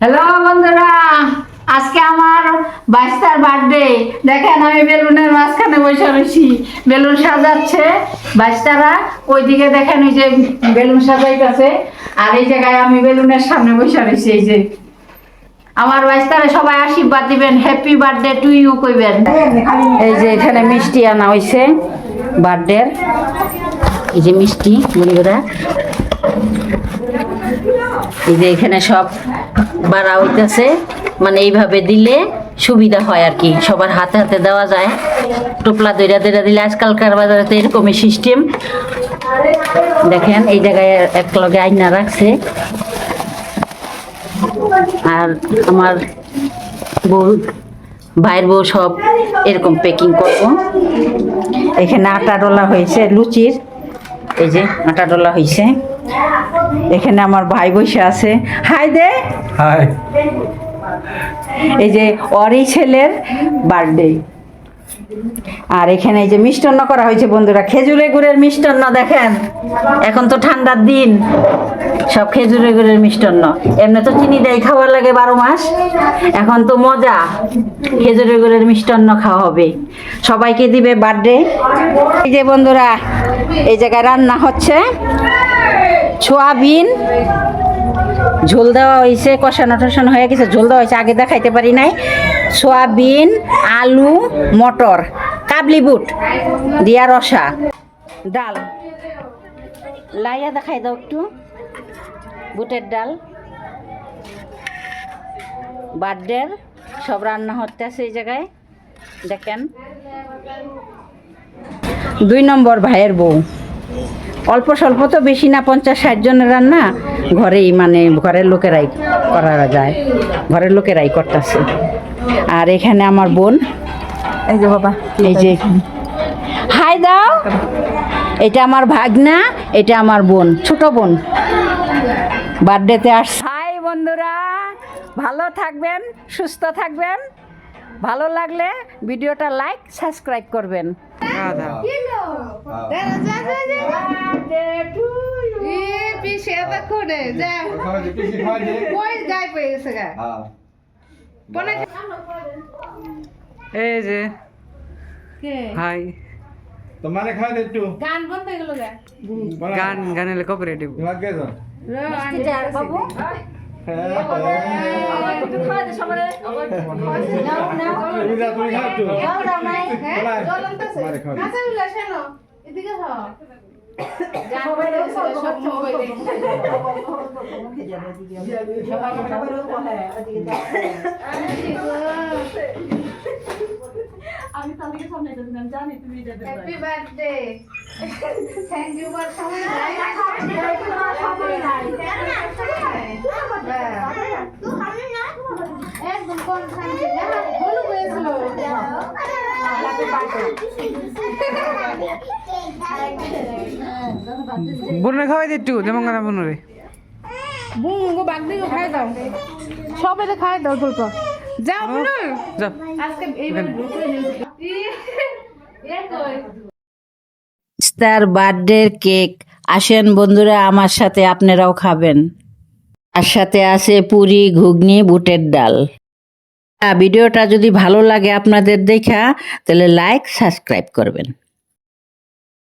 Hello বন্ধুরা, আজকে আমার বাইস্তার বার্থডে। দেখেন আমি বেলুনের মাঝখানে বসে রয়েছি, বেলুন সাজাচ্ছে বাইস্তারা। ওইদিকে দেখেন ওই যে বেলুন সাজাইতেছে, আর এই জায়গায় আমি বেলুনের সামনে বসে রয়েছি। এই যে আমার বাইস্তারে সবাই আশীর্বাদ দিবেন, হ্যাপি বার্থডে টু ইউ কইবেন। এই যে এখানে মিষ্টি আনা হয়েছে বার্থডের, এই যে মিষ্টি বন্ধুরা। এই যে এখানে সব বাড়া হইতেছে, মানে এইভাবে দিলে সুবিধা হয় আর কি, সবার হাতে হাতে দেওয়া যায়। টোপলা দইরা দইরা দিলে আজকালকার বাজারে তো এরকমই সিস্টেম। দেখেন এই জায়গায় এক লগে আয়না রাখছে, আর আমার বউ ভাইয়ের বউ সব এরকম প্যাকিং করবো। এখানে আটা ডলা হয়েছে লুচির, এই যে আটা ডলা হয়েছে। এখানে আমার ভাই বসে আছে, হাই দে হাই। এই যে ওরই ছেলের বার্থডে। আর এখানে এই যে মিষ্টান্ন করা হয়েছে বন্ধুরা, খেজুরের গুড়ের মিষ্টান্ন। দেখেন এখন তো ঠান্ডার দিন, সব খেজুরের গুড়ের মিষ্টান্ন। এমনি তো চিনি দেয় খাওয়ার লাগে 12 মাস, এখন তো মজা, খেজুরের গুড়ের মিষ্টান্ন খাওয়া হবে, সবাইকে দিবে বার্থডে। এই যে বন্ধুরা এই জায়গায় রান্না হচ্ছে, সোয়াবিন ঝোল দেওয়া হয়েছে, কষানো টষানো হয়ে গেছে, ঝোল দেওয়া হয়েছে, আগে দেখাইতে পারি নাই। সোয়াবিন, আলু, মটর, কাবলি বুট দিয়া রসা, ডাল লাইয়া দেখাই দাও একটু, বুটের ডাল। বার্থডের সব রান্না হতে আছে এই জায়গায় দেখেন। 2 নম্বর ভাইয়ের বউ, অল্প স্বল্প তো, বেশি না, 50-60 জনের রান্না ঘরেই, মানে ঘরের লোকেরাই করা যায়, ঘরের লোকেরাই করতেছে। আর এখানে আমার বোন, এই যে বাবা, এই যে হাই দাও, এটা আমার ভাগনা, এটা আমার বোন, ছোট বোন, বার্থডেতে আসছে। হাই বন্ধুরা, ভালো থাকবেন, সুস্থ থাকবেন, ভালো লাগলে ভিডিওটা লাইক সাবস্ক্রাইব করবেন। এই যে হাই তোমারে খাই দে একটু গান বন্ধ হয়ে গেল গান গানেলে কপিরাইট তোমার কে জন বাবু একটু খাওয়া দে সবারে তুমি যা তুমি খাও একটু দাও দাও নাই বলাই জল আনতেছে তোমারে খাও কাঁচা গুলা শোনো এদিকে হ গান বন্ধ হয়ে গেছে সব মোবাইলে আমি তালিকা সামনে দিলাম, জানি তুমি এটা দেবে। Happy birthday, thank you for সবাই একদম কোন শান্তি না বলো হয়েছিল। বোনের খাওয়াই দে একটু, যেমন গানা বোনরে বুঙ্গো বাগদি খাই দাও, সবাই খাই দাও অল্প যাও বলো যাও। আজকে এইবার ঢুকে নিয়েছি তার বার্থডের কেক। আসেন বন্ধুরা, আমার সাথে আপনারাও খাবেন। আর সাথে আছে পুরি, ঘুগনি, বুটের ডাল। ভিডিওটা যদি ভালো লাগে আপনাদের দেখা, তাহলে লাইক সাবস্ক্রাইব করবেন।